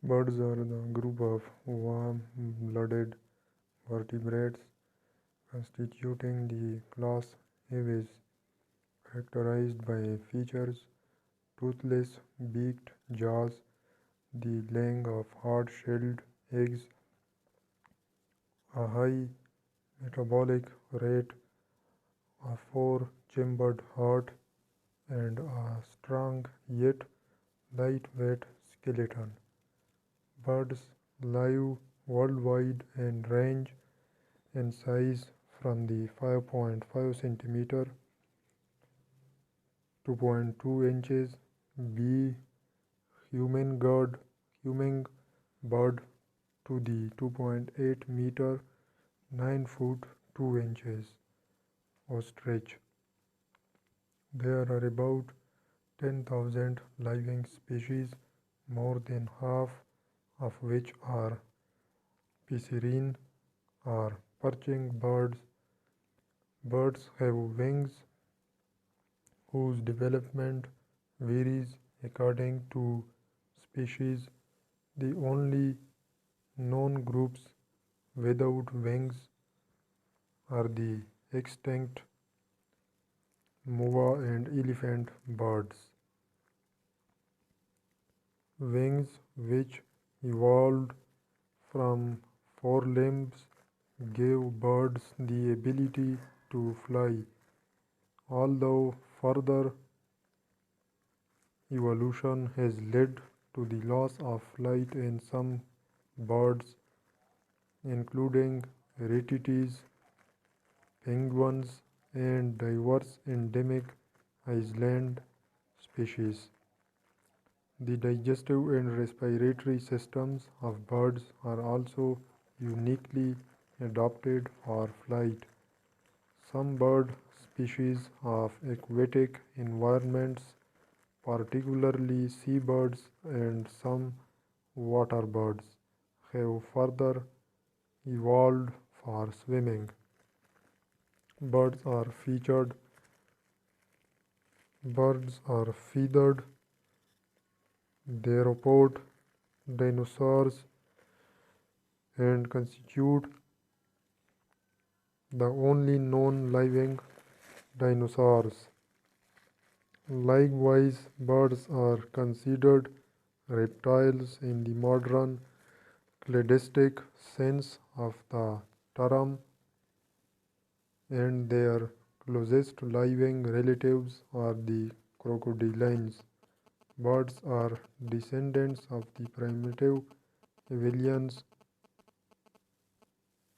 Birds are the group of warm-blooded vertebrates constituting the class Aves, characterized by features toothless, beaked jaws, the laying of hard-shelled eggs, a high metabolic rate, a four-chambered heart, and a strong yet lightweight skeleton. Birds live worldwide and range in size from the 5.5 centimeter to 2.2 inches B hummingbird hummingbird to the 2.8 meter 9 foot 2 inches ostrich. There are about 10,000 living species, more than half of which are passerine or perching birds. Birds have wings whose development varies according to species. The only known groups without wings are the extinct moa and elephant birds. Wings, which evolved from forelimbs, gave birds the ability to fly, although further evolution has led to the loss of flight in some birds, including ratites, penguins, and diverse endemic island species. The digestive and respiratory systems of birds are also uniquely adapted for flight. Some bird species of aquatic environments, particularly seabirds and some water birds, have further evolved for swimming. Birds are featured Birds are feathered theropod dinosaurs and constitute the only known living dinosaurs. Likewise, birds are considered reptiles in the modern cladistic sense of the term, and their closest living relatives are the crocodilians. Birds are descendants of the primitive avians